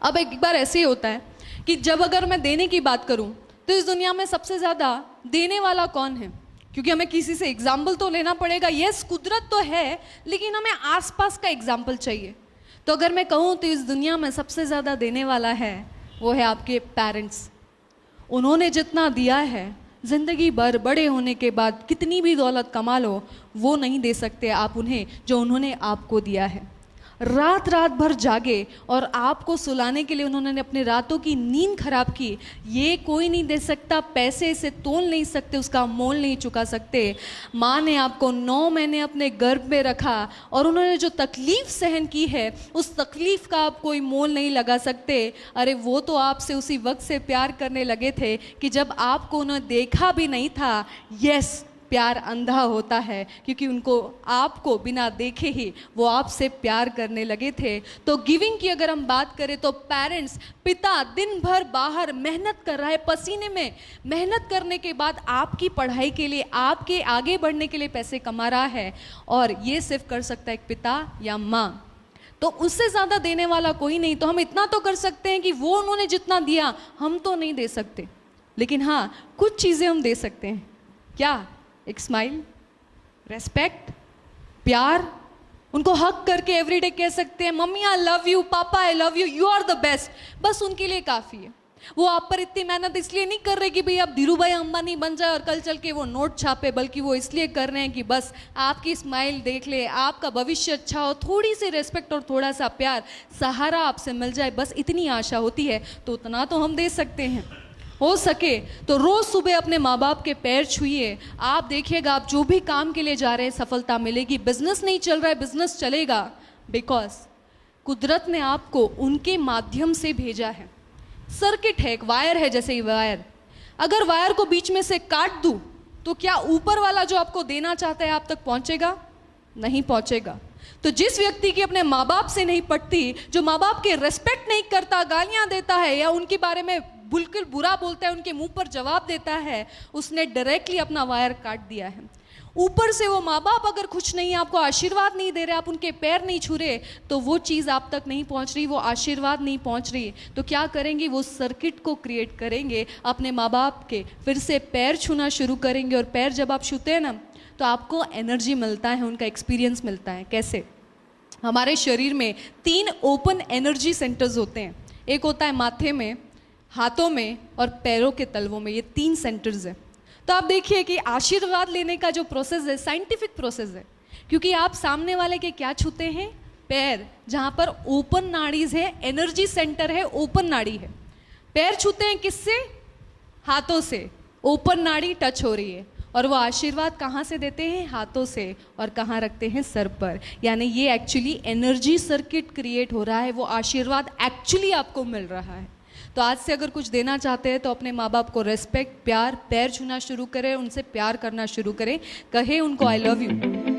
अब एक बार ऐसे ही होता है कि जब अगर मैं देने की बात करूं तो इस दुनिया में सबसे ज़्यादा देने वाला कौन है? क्योंकि हमें किसी से एग्जाम्पल तो लेना पड़ेगा। यस, कुदरत तो है, लेकिन हमें आसपास का एग्जाम्पल चाहिए। तो अगर मैं कहूँ तो इस दुनिया में सबसे ज़्यादा देने वाला है वो है आपके पेरेंट्स। उन्होंने जितना दिया है, ज़िंदगी भर बड़े होने के बाद कितनी भी दौलत कमा लो, वो नहीं दे सकते आप उन्हें जो उन्होंने आपको दिया है। रात रात भर जागे और आपको सुलाने के लिए उन्होंने अपने रातों की नींद खराब की, ये कोई नहीं दे सकता। पैसे से तोल नहीं सकते, उसका मोल नहीं चुका सकते। माँ ने आपको 9 महीने अपने गर्भ में रखा और उन्होंने जो तकलीफ़ सहन की है, उस तकलीफ़ का आप कोई मोल नहीं लगा सकते। अरे वो तो आपसे उसी वक्त से प्यार करने लगे थे कि जब आपको उन्होंने देखा भी नहीं था। यस, प्यार अंधा होता है, क्योंकि उनको आपको बिना देखे ही वो आपसे प्यार करने लगे थे। तो गिविंग की अगर हम बात करें तो पेरेंट्स, पिता दिन भर बाहर मेहनत कर रहा है, पसीने में मेहनत करने के बाद आपकी पढ़ाई के लिए, आपके आगे बढ़ने के लिए पैसे कमा रहा है, और ये सिर्फ कर सकता है एक पिता या माँ। तो उससे ज़्यादा देने वाला कोई नहीं। तो हम इतना तो कर सकते हैं कि वो उन्होंने जितना दिया हम तो नहीं दे सकते, लेकिन हाँ कुछ चीज़ें हम दे सकते हैं। क्या? एक स्माइल, रेस्पेक्ट, प्यार। उनको हक करके एवरीडे कह सकते हैं, mummy I love you, papa I love you, you are the best. बस उनके लिए काफ़ी है। वो आप पर इतनी मेहनत इसलिए नहीं कर रहे कि भाई आप धीरू भाई अंबानी बन जाए और कल चल के वो नोट छापे, बल्कि वो इसलिए कर रहे हैं कि बस आपकी स्माइल देख ले, आपका भविष्य अच्छा हो, थोड़ी सी रेस्पेक्ट और थोड़ा सा प्यार, सहारा आपसे मिल जाए, बस इतनी आशा होती है। तो उतना तो हम दे सकते हैं। हो सके तो रोज़ सुबह अपने माँ बाप के पैर छूइए। आप देखिएगा, आप जो भी काम के लिए जा रहे हैं सफलता मिलेगी। बिजनेस नहीं चल रहा है, बिजनेस चलेगा, बिकॉज कुदरत ने आपको उनके माध्यम से भेजा है। सर्किट है, एक वायर है, जैसे ही वायर, अगर वायर को बीच में से काट दूं तो क्या ऊपर वाला जो आपको देना चाहता है आप तक पहुंचेगा? नहीं पहुंचेगा। तो जिस व्यक्ति की अपने माँ बाप से नहीं पटती, जो माँ बाप के रेस्पेक्ट नहीं करता, गालियां देता है या उनके बारे में बिल्कुल बुरा बोलता है, उनके मुंह पर जवाब देता है, उसने डायरेक्टली अपना वायर काट दिया है। ऊपर से वो माँ बाप अगर खुश नहीं, आपको आशीर्वाद नहीं दे रहे, आप उनके पैर नहीं छू रहे, तो वो चीज़ आप तक नहीं पहुँच रही, वो आशीर्वाद नहीं पहुँच रही। तो क्या करेंगे? वो सर्किट को क्रिएट करेंगे अपने माँ बाप के, फिर से पैर छूना शुरू करेंगे। और पैर जब आप छूते हैं ना, तो आपको एनर्जी मिलता है, उनका एक्सपीरियंस मिलता है। कैसे? हमारे शरीर में 3 ओपन एनर्जी सेंटर्स होते हैं। एक होता है माथे में, हाथों में और पैरों के तलवों में। ये 3 सेंटर्स हैं। तो आप देखिए कि आशीर्वाद लेने का जो प्रोसेस है, साइंटिफिक प्रोसेस है, क्योंकि आप सामने वाले के क्या छूते हैं? पैर, जहाँ पर ओपन नाड़ीज है, एनर्जी सेंटर है, ओपन नाड़ी है। पैर छूते हैं किससे? हाथों से। ओपन नाड़ी टच हो रही है। और वो आशीर्वाद कहाँ से देते हैं? हाथों से। और कहाँ रखते हैं? सर पर। यानी ये एक्चुअली एनर्जी सर्किट क्रिएट हो रहा है, वो आशीर्वाद एक्चुअली आपको मिल रहा है। तो आज से अगर कुछ देना चाहते हैं तो अपने माँ बाप को रेस्पेक्ट, प्यार, पैर छूना शुरू करें, उनसे प्यार करना शुरू करें, कहें उनको आई लव यू।